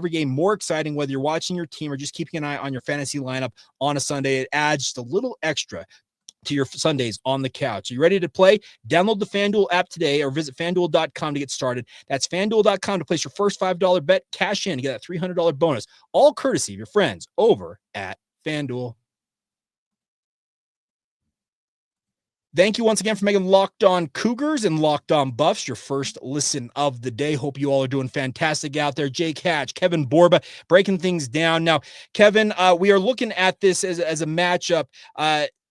every game more exciting, whether you're watching your team or just keeping an eye on your fantasy lineup on a Sunday. It adds just a little extra to your Sundays on the couch. Are you ready to play? Download the FanDuel app today or visit FanDuel.com to get started. That's FanDuel.com to place your first $5 bet. Cash in to get that $300 bonus, all courtesy of your friends over at FanDuel. Thank you once again for making Locked On Cougars and Locked On Buffs your first listen of the day. Hope you all are doing fantastic out there. Jake Hatch, Kevin Borba, breaking things down. Now, Kevin, we are looking at this as a matchup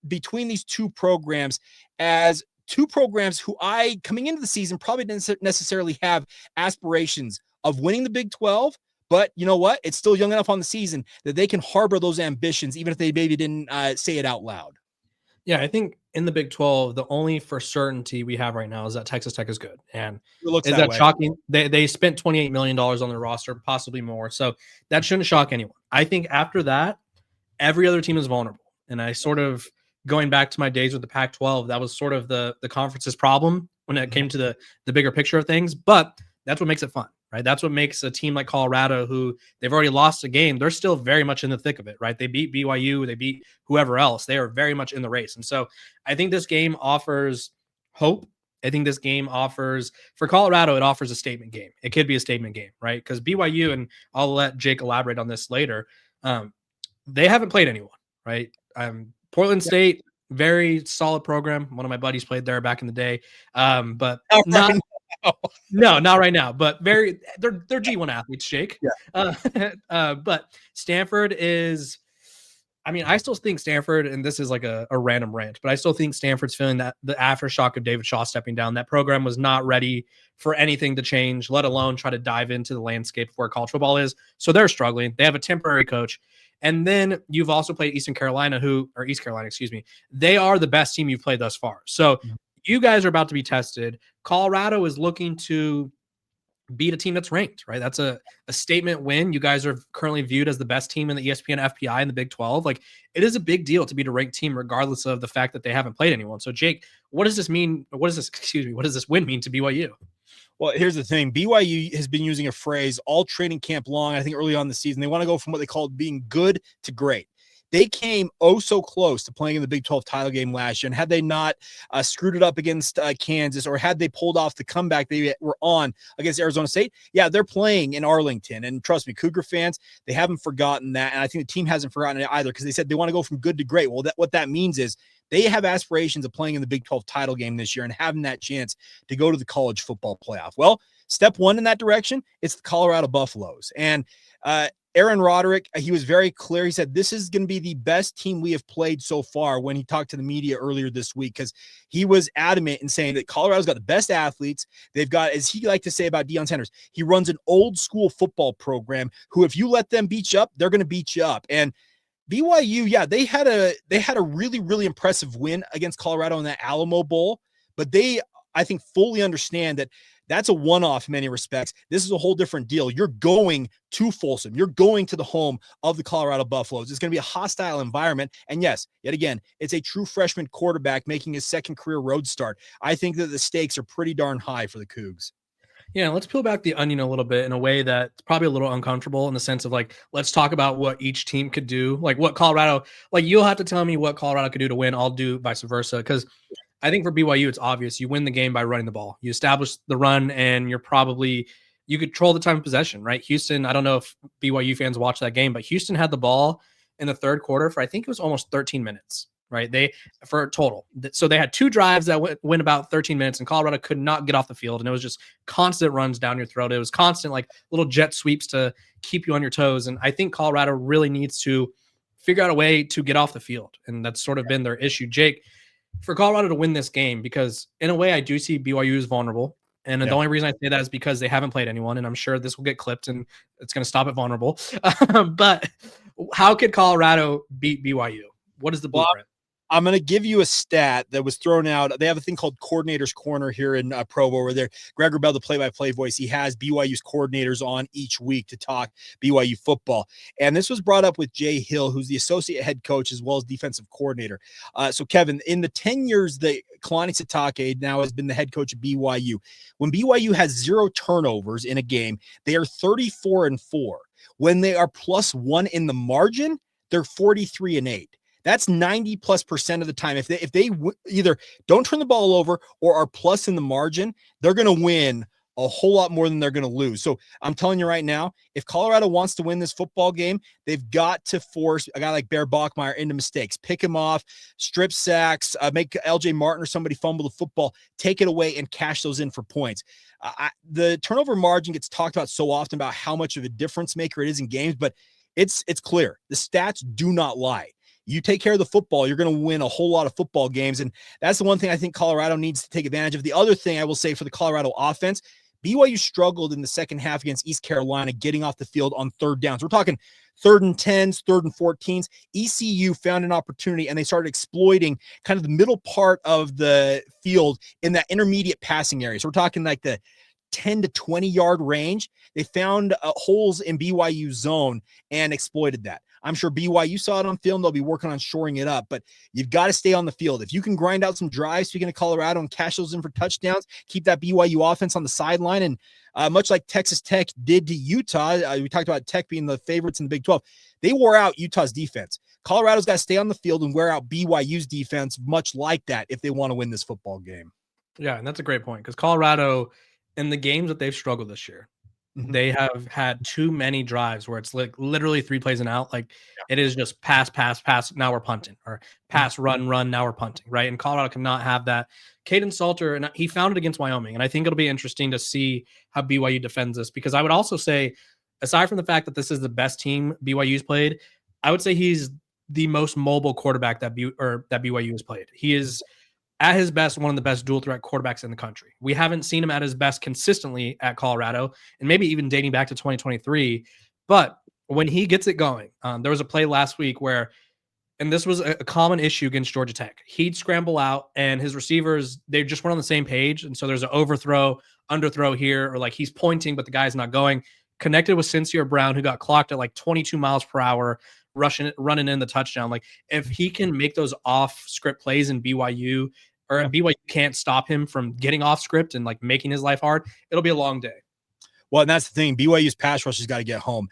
between these two programs as two programs who coming into the season, probably didn't necessarily have aspirations of winning the Big 12. But you know what? It's still young enough on the season that they can harbor those ambitions, even if they maybe didn't say it out loud. Yeah, I think in the Big 12, the only for certainty we have right now is that Texas Tech is good. And is that shocking? They spent $28 million on their roster, possibly more. So that shouldn't shock anyone. I think after that, every other team is vulnerable. And I sort of, going back to my days with the Pac-12, that was sort of the conference's problem when it came to the bigger picture of things. But that's what makes it fun, right? That's what makes a team like Colorado, who they've already lost a game, they're still very much in the thick of it, right? They beat BYU, they beat whoever else. They are very much in the race. And so I think this game offers hope. I think this game offers, for Colorado, it offers a statement game. It could be a statement game, right? Because BYU, and I'll let Jake elaborate on this later, they haven't played anyone, right? Portland State, very solid program. One of my buddies played there back in the day, but not right now. But they're G1 athletes, Jake. Yeah. But Stanford is, I mean, I still think Stanford, and this is like a random rant, but I still think Stanford's feeling that the aftershock of David Shaw stepping down. That program was not ready for anything to change, let alone try to dive into the landscape of where college football is. So they're struggling. They have a temporary coach. And then you've also played East Carolina, excuse me. They are the best team you've played thus far. So you guys are about to be tested. Colorado is looking to beat a team that's ranked, right? That's a statement win. You guys are currently viewed as the best team in the ESPN FPI in the Big 12. Like, it is a big deal to beat a ranked team, regardless of the fact that they haven't played anyone. So Jake, what does this win mean to BYU? Well, here's the thing. BYU has been using a phrase all training camp long. I think early on in the season, they want to go from what they called being good to great. They came so close to playing in the Big 12 title game last year. And had they not screwed it up against Kansas, or had they pulled off the comeback they were on against Arizona State, yeah, they're playing in Arlington. And trust me, Cougar fans, they haven't forgotten that. And I think the team hasn't forgotten it either, because they said they want to go from good to great. Well, what that means is they have aspirations of playing in the Big 12 title game this year and having that chance to go to the college football playoff. Well, step one in that direction, it's the Colorado Buffaloes. And Aaron Roderick, he was very clear. He said, this is going to be the best team we have played so far, when he talked to the media earlier this week, because he was adamant in saying that Colorado's got the best athletes. They've got, as he liked to say about Deion Sanders, he runs an old school football program who, if you let them beat you up, they're going to beat you up. And BYU, yeah, they had a really, really impressive win against Colorado in that Alamo Bowl, but they, I think, fully understand that that's a one-off in many respects. This is a whole different deal. You're going to Folsom. You're going to the home of the Colorado Buffaloes. It's going to be a hostile environment. And yes, yet again, it's a true freshman quarterback making his second career road start. I think that the stakes are pretty darn high for the Cougs. Yeah, let's peel back the onion a little bit in a way that's probably a little uncomfortable, in the sense of, like, let's talk about what each team could do. Like, what Colorado, like, you'll have to tell me what Colorado could do to win. I'll do vice versa. Because I think for BYU, it's obvious. You win the game by running the ball. You establish the run, and you control the time of possession, right? Houston, I don't know if BYU fans watched that game, but Houston had the ball in the third quarter for, I think it was almost 13 minutes. Right. For a total. So they had two drives that went about 13 minutes, and Colorado could not get off the field. And it was just constant runs down your throat. It was constant, like, little jet sweeps to keep you on your toes. And I think Colorado really needs to figure out a way to get off the field. And that's sort of been their issue. Jake, for Colorado to win this game, because in a way I do see BYU is vulnerable. And the only reason I say that is because they haven't played anyone. And I'm sure this will get clipped and it's going to stop at vulnerable. But how could Colorado beat BYU? What is the blueprint? I'm going to give you a stat that was thrown out. They have a thing called Coordinator's Corner here in Provo, where they're Greg Wrubell, the play-by-play voice. He has BYU's coordinators on each week to talk BYU football. And this was brought up with Jay Hill, who's the associate head coach as well as defensive coordinator. So, Kevin, in the 10 years that Kalani Sitake now has been the head coach of BYU, when BYU has 0 turnovers in a game, they are 34-4. When they are +1 in the margin, they're 43-8. That's 90+% of the time. If they either don't turn the ball over or are plus in the margin, they're going to win a whole lot more than they're going to lose. So I'm telling you right now, if Colorado wants to win this football game, they've got to force a guy like Bear Bachmeier into mistakes, pick him off, strip sacks, make LJ Martin or somebody fumble the football, take it away and cash those in for points. The turnover margin gets talked about so often about how much of a difference maker it is in games, but it's clear. The stats do not lie. You take care of the football, you're going to win a whole lot of football games. And that's the one thing I think Colorado needs to take advantage of. The other thing I will say for the Colorado offense, BYU struggled in the second half against East Carolina getting off the field on third downs. We're talking 3rd and 10s, 3rd and 14s. ECU found an opportunity and they started exploiting kind of the middle part of the field in that intermediate passing area. So we're talking like the 10 to 20 yard range. They found holes in BYU zone and exploited that. I'm sure BYU saw it on film. They'll be working on shoring it up, but you've got to stay on the field. If you can grind out some drives, speaking of Colorado, and cash those in for touchdowns, keep that BYU offense on the sideline. And much like Texas Tech did to Utah, we talked about Tech being the favorites in the Big 12. They wore out Utah's defense. Colorado's got to stay on the field and wear out BYU's defense, much like that, if they want to win this football game. Yeah, and that's a great point because Colorado, in the games that they've struggled this year, they have had too many drives where it's like literally 3 plays and out. Like it is just pass, now we're punting, or pass, run, now we're punting, right? And Colorado cannot have that. Caden Salter, and he found it against Wyoming. And I think it'll be interesting to see how BYU defends this, because I would also say, aside from the fact that this is the best team BYU's played, I would say he's the most mobile quarterback that BYU has played. He is at his best, one of the best dual threat quarterbacks in the country. We haven't seen him at his best consistently at Colorado, and maybe even dating back to 2023. But when he gets it going, there was a play last week where, and this was a common issue against Georgia Tech, he'd scramble out and his receivers, they just weren't on the same page. And so there's an overthrow, underthrow here, or like he's pointing, but the guy's not going. Connected with Sincere Brown, who got clocked at like 22 miles per hour, running in the touchdown. Like if he can make those off script plays in BYU, or BYU can't stop him from getting off script and like making his life hard, it'll be a long day. Well, and that's the thing. BYU's pass rush has got to get home.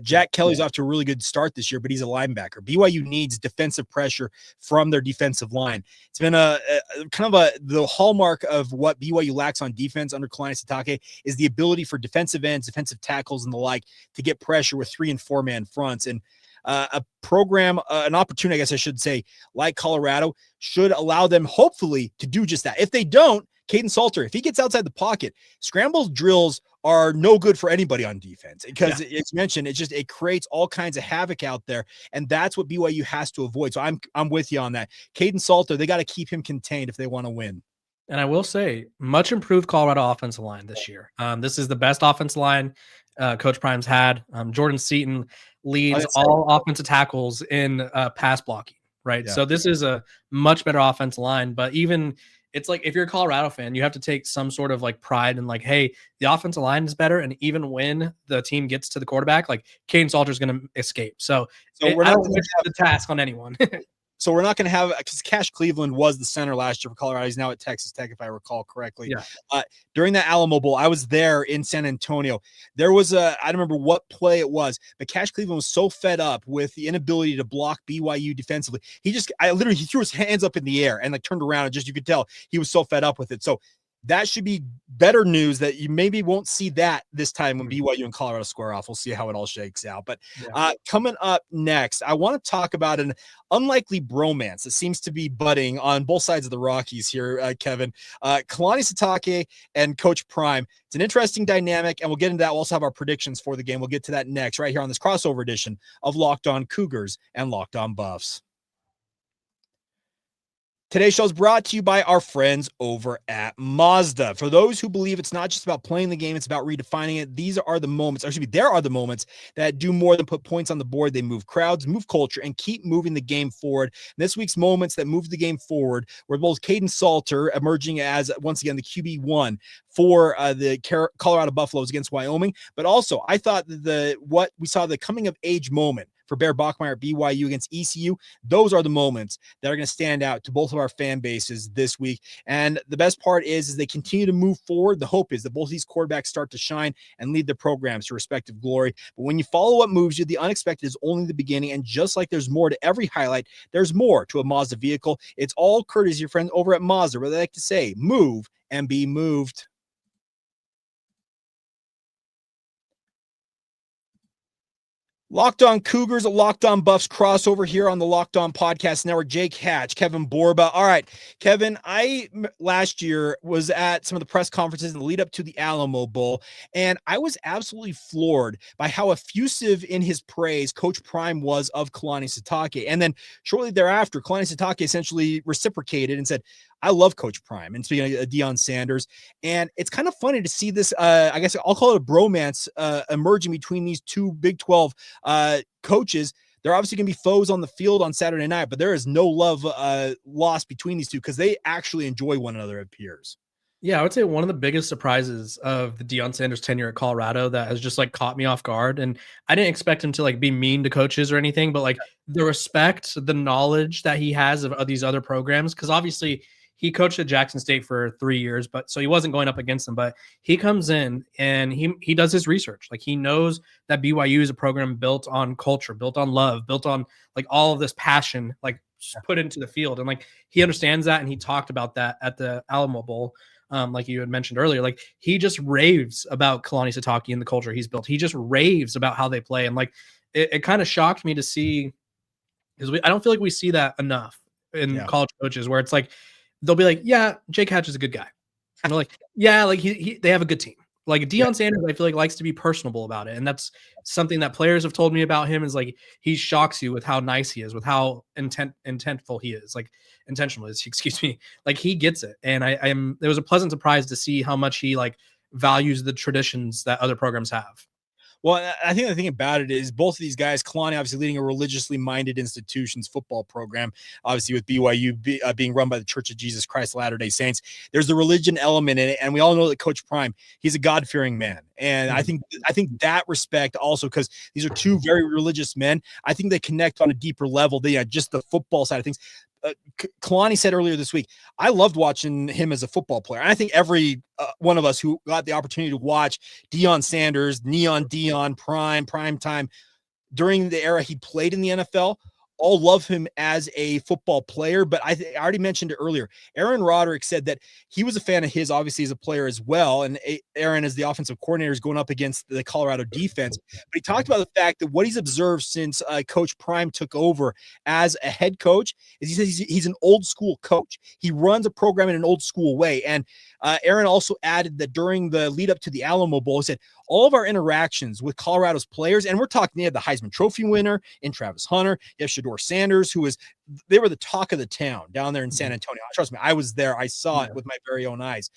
Jack Kelly's off to a really good start this year, but he's a linebacker. BYU needs defensive pressure from their defensive line. It's been the hallmark of what BYU lacks on defense under Kalani Sitake is the ability for defensive ends, defensive tackles, and the like to get pressure with 3- and 4-man fronts. And a program, an opportunity, I guess I should say, like Colorado, should allow them hopefully to do just that. If they don't, Caden Salter, if he gets outside the pocket, scrambles drills are no good for anybody on defense because it's mentioned, it creates all kinds of havoc out there. And that's what BYU has to avoid. So I'm with you on that. Caden Salter, they got to keep him contained if they want to win. And I will say, much improved Colorado offensive line this year. This is the best offensive line Coach Prime's had. Jordan Seaton leads all offensive tackles in pass blocking, right? Yeah. So this is a much better offensive line. But even it's like if you're a Colorado fan, you have to take some sort of like pride in like, hey, the offensive line is better. And even when the team gets to the quarterback, like Caden Salter is going to escape. So we're not going to have the task on anyone. So we're not going to have, because Cash Cleveland was the center last year for Colorado. He's now at Texas Tech, if I recall correctly. Yeah. During that Alamo Bowl, I was there in San Antonio. There was I don't remember what play it was, but Cash Cleveland was so fed up with the inability to block BYU defensively. He threw his hands up in the air and like turned around and you could tell he was so fed up with it. So that should be better news that you maybe won't see that this time when BYU and Colorado square off. We'll see how it all shakes out. But coming up next, I want to talk about an unlikely bromance that seems to be budding on both sides of the Rockies here, Kevin. Kalani Sitake and Coach Prime. It's an interesting dynamic, and we'll get into that. We'll also have our predictions for the game. We'll get to that next right here on this crossover edition of Locked On Cougars and Locked On Buffs. Today's show is brought to you by our friends over at Mazda. For those who believe it's not just about playing the game, it's about redefining it. These are the moments, or excuse me, there are the moments that do more than put points on the board. They move crowds, move culture, and keep moving the game forward. And this week's moments that moved the game forward were both Caden Salter emerging as, once again, the QB1 for the Colorado Buffaloes against Wyoming. But also, I thought what we saw the coming of age moment for Bear Bachmeyer at BYU against ECU, those are the moments that are going to stand out to both of our fan bases this week. And the best part is they continue to move forward. The hope is that both of these quarterbacks start to shine and lead their programs to respective glory. But when you follow what moves you, the unexpected is only the beginning. And just like there's more to every highlight, there's more to a Mazda vehicle. It's all courtesy of your friends over at Mazda, where they like to say, move and be moved. Locked On Cougars, a Locked On Buffs crossover here on the Locked On Podcast Network. Jake Hatch, Kevin Borba. All right, Kevin, I last year was at some of the press conferences in the lead up to the Alamo Bowl, and I was absolutely floored by how effusive in his praise Coach Prime was of Kalani Sitake. And then shortly thereafter, Kalani Sitake essentially reciprocated and said, I love Coach Prime. And speaking of Deion Sanders, and it's kind of funny to see this, I guess I'll call it a bromance emerging between these two Big 12 coaches. They're obviously going to be foes on the field on Saturday night, but there is no love lost between these two because they actually enjoy one another, it appears. Yeah, I would say one of the biggest surprises of the Deion Sanders tenure at Colorado that has just like caught me off guard. And I didn't expect him to like be mean to coaches or anything, but like the respect, the knowledge that he has of these other programs, because obviously he coached at Jackson State for 3 years, but so he wasn't going up against them. But he comes in and he does his research. Like he knows that BYU is a program built on culture, built on love, built on like all of this passion, like put into the field. And like he understands that, and he talked about that at the Alamo Bowl. Like you had mentioned earlier, like he just raves about Kalani Sitake and the culture he's built. He just raves about how they play. And like, it kind of shocked me to see, because I don't feel like we see that enough in college coaches, where it's like, they'll be like, yeah, Jake Hatch is a good guy. And they're like, yeah, like they have a good team. Like Deion Sanders, I feel like likes to be personable about it. And that's something that players have told me about him, is like, he shocks you with how nice he is, with how intentful he is, like intentional is, excuse me. Like he gets it. And it was a pleasant surprise to see how much he like values the traditions that other programs have. Well, I think the thing about it is both of these guys, Kalani obviously leading a religiously minded institution's football program, obviously with BYU being run by the Church of Jesus Christ Latter-day Saints. There's the religion element in it, and we all know that Coach Prime, he's a God-fearing man. And I think that respect also, because these are two very religious men, I think they connect on a deeper level than just the football side of things. Kalani said earlier this week, I loved watching him as a football player. And I think every one of us who got the opportunity to watch Deion Sanders, Neon Deion, prime time during the era he played in the NFL, all love him as a football player. But I already mentioned it earlier. Aaron Roderick said that he was a fan of his, obviously, as a player as well. And Aaron, as the offensive coordinator, is going up against the Colorado defense. But he talked about the fact that what he's observed since Coach Prime took over as a head coach is he says he's an old school coach. He runs a program in an old school way. And Aaron also added that during the lead up to the Alamo Bowl, he said all of our interactions with Colorado's players, and we're talking, they had the Heisman Trophy winner in Travis Hunter, you have Shedeur Sanders, they were the talk of the town down there in San Antonio. Trust me, I was there. I saw it with my very own eyes.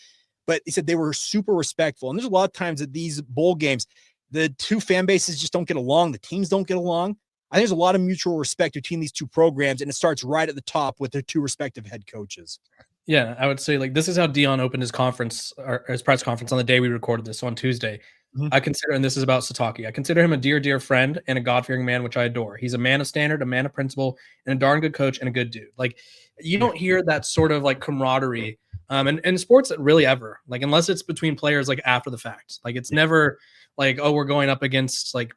But he said they were super respectful. And there's a lot of times at these bowl games, the two fan bases just don't get along. The teams don't get along. I think there's a lot of mutual respect between these two programs, and it starts right at the top with their two respective head coaches. Yeah, I would say like this is how Deion opened his conference, or his press conference, on the day we recorded this, on Tuesday. I consider, and this is about Sitake, I consider him a dear, dear friend and a God-fearing man, which I adore. He's a man of standard, a man of principle, and a darn good coach and a good dude. Like, you don't hear that sort of like camaraderie in sports really ever, like, unless it's between players like after the fact. Like, it's never like, oh, we're going up against like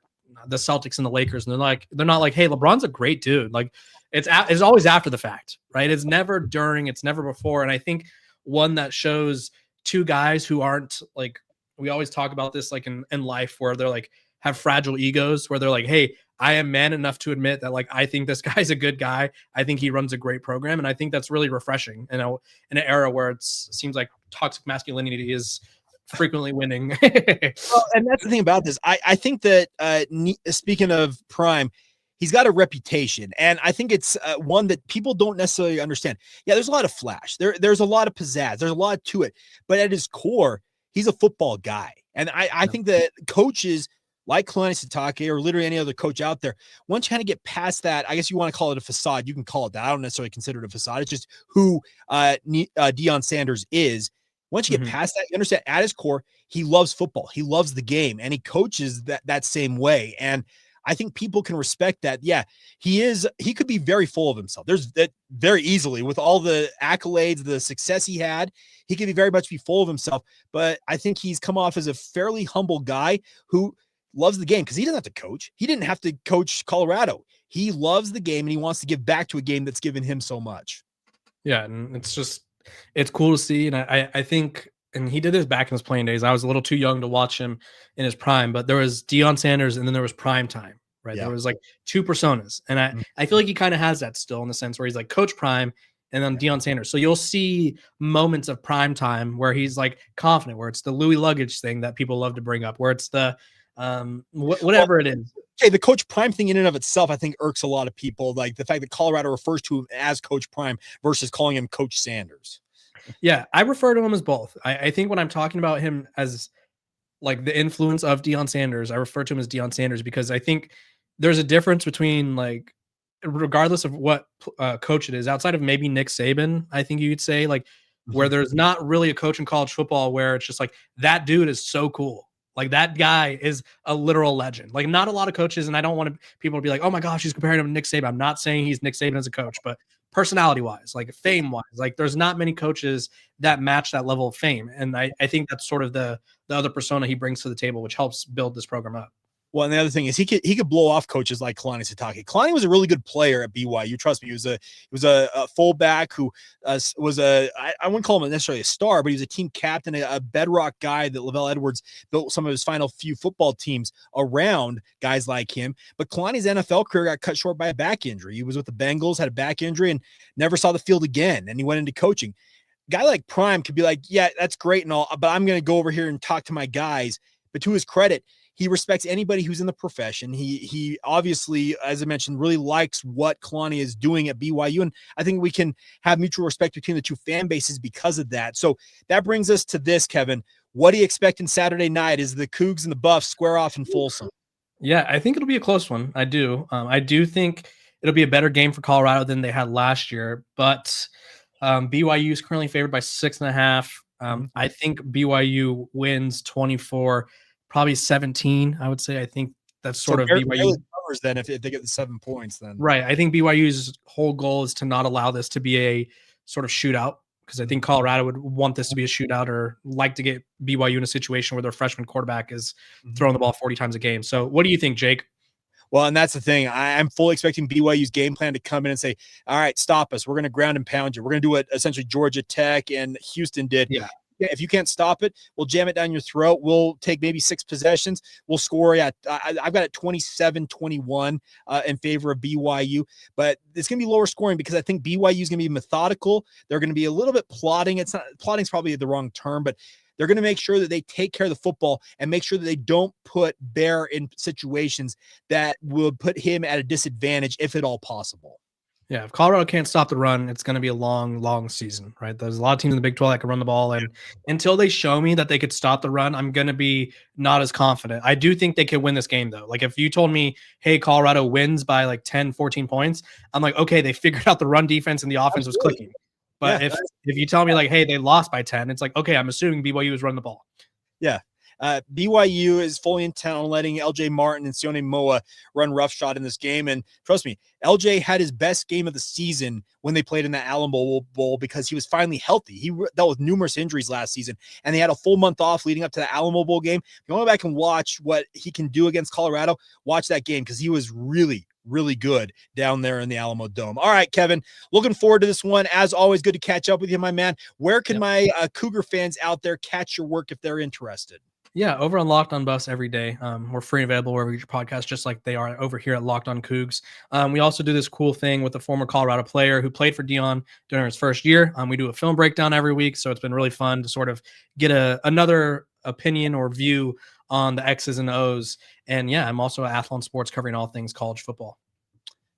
the Celtics and the Lakers, and they're not like, hey, LeBron's a great dude. Like, it's always after the fact, right? It's never during, it's never before. And I think one that shows two guys who aren't like, we always talk about this like in life, where they're like have fragile egos, where they're like, hey, I am man enough to admit that like I think this guy's a good guy. I think he runs a great program. And I think that's really refreshing in an era where it seems like toxic masculinity is frequently winning. Well, and that's the thing about this. I think that speaking of Prime, he's got a reputation, and I think it's one that people don't necessarily understand. Yeah, there's a lot of flash. There's a lot of pizzazz. There's a lot to it, but at his core, he's a football guy. And I think that coaches like Kalani Sitake or literally any other coach out there, once you kind of get past that, I guess you want to call it a facade. You can call it that. I don't necessarily consider it a facade. It's just who Deion Sanders is. Once you get past that, you understand at his core, he loves football. He loves the game, and he coaches that same way. And I think people can respect that. Yeah, he could be very full of himself. There's that very easily with all the accolades, the success he had, he could very much be full of himself. But I think he's come off as a fairly humble guy who loves the game because he doesn't have to coach. He didn't have to coach Colorado. He loves the game and he wants to give back to a game that's given him so much. Yeah, and it's cool to see. And I think, and he did this back in his playing days. I was a little too young to watch him in his prime, but there was Deion Sanders and then there was prime time, right? Yeah. There was like two personas. And I feel like he kind of has that still in the sense where he's like Coach Prime and then Deion Sanders. So you'll see moments of prime time where he's like confident, where it's the Louis luggage thing that people love to bring up, where it's the whatever it is. Okay, the Coach Prime thing in and of itself, I think irks a lot of people. Like the fact that Colorado refers to him as Coach Prime versus calling him Coach Sanders. Yeah, I refer to him as both. I think when I'm talking about him as like the influence of Deion Sanders, I refer to him as Deion Sanders because I think there's a difference between like, regardless of what coach it is, outside of maybe Nick Saban, I think you could say like where there's not really a coach in college football where it's just like that dude is so cool. Like that guy is a literal legend. Like not a lot of coaches, and I don't want people to be like, oh my gosh, he's comparing him to Nick Saban. I'm not saying he's Nick Saban as a coach, but personality-wise, like fame-wise, like there's not many coaches that match that level of fame. And I think that's sort of the other persona he brings to the table, which helps build this program up. Well, and the other thing is he could blow off coaches like Kalani Sitake. Kalani was a really good player at BYU. Trust me, he was a fullback who was I wouldn't call him necessarily a star, but he was a team captain, a bedrock guy that Lavelle Edwards built some of his final few football teams around guys like him. But Kalani's NFL career got cut short by a back injury. He was with the Bengals, had a back injury, and never saw the field again. And he went into coaching. A guy like Prime could be like, yeah, that's great and all, but I'm going to go over here and talk to my guys. But to his credit, he respects anybody who's in the profession. He obviously, as I mentioned, really likes what Kalani is doing at BYU. And I think we can have mutual respect between the two fan bases because of that. So that brings us to this, Kevin. What do you expect in Saturday night as the Cougs and the Buffs square off in Folsom? Yeah, I think it'll be a close one. I do. I do think it'll be a better game for Colorado than they had last year. But BYU is currently favored by 6.5. I think BYU wins 24. Probably 17, I would say. I think that's sort of BYU covers then if they get the 7 points then. Right. I think BYU's whole goal is to not allow this to be a sort of shootout because I think Colorado would want this to be a shootout or like to get BYU in a situation where their freshman quarterback is throwing the ball 40 times a game. So what do you think, Jake? Well, and that's the thing. I'm fully expecting BYU's game plan to come in and say, all right, stop us. We're going to ground and pound you. We're going to do what essentially Georgia Tech and Houston did. Yeah. If you can't stop it, we'll jam it down your throat. We'll take maybe 6 possessions. We'll score at, I've got it 27-21 in favor of BYU, but it's going to be lower scoring because I think BYU is going to be methodical. They're going to be a little bit plotting. Plotting is probably the wrong term, but they're going to make sure that they take care of the football and make sure that they don't put Bear in situations that will put him at a disadvantage if at all possible. Yeah, if Colorado can't stop the run, it's going to be a long, long season, right? There's a lot of teams in the Big 12 that can run the ball, and until they show me that they could stop the run, I'm going to be not as confident. I do think they could win this game, though. Like, if you told me, hey, Colorado wins by like 10, 14 points, I'm like, okay, they figured out the run defense and the offense was clicking. But if you tell me, like, hey, they lost by 10, it's like, okay, I'm assuming BYU is running the ball. Yeah. BYU is fully intent on letting LJ Martin and Sione Moa run roughshod in this game. And trust me, LJ had his best game of the season when they played in the Alamo Bowl because he was finally healthy. He dealt with numerous injuries last season, and they had a full month off leading up to the Alamo Bowl game. If you want to go back and watch what he can do against Colorado, watch that game because he was really good down there in the Alamo Dome. All right, Kevin, looking forward to this one. As always, good to catch up with you, my man. Where can my Cougar fans out there catch your work if they're interested? Yeah, over on Locked On Buffs every day. We're free and available wherever you get your podcast, just like they are over here at Locked On Cougs. We also do this cool thing with a former Colorado player who played for Deion during his first year. We do a film breakdown every week, so it's been really fun to sort of get another opinion or view on the X's and O's. And yeah, I'm also at Athlon Sports covering all things college football.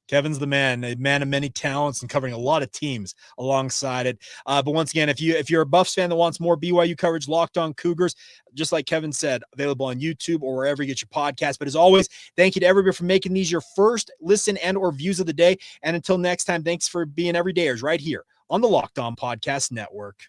Kevin's the man, a man of many talents and covering a lot of teams alongside it. But once again, if you're a Buffs fan that wants more BYU coverage, Locked On Cougars, just like Kevin said, available on YouTube or wherever you get your podcast. But as always, thank you to everybody for making these your first listen and or views of the day. And until next time, thanks for being everydayers right here on the Locked On Podcast Network.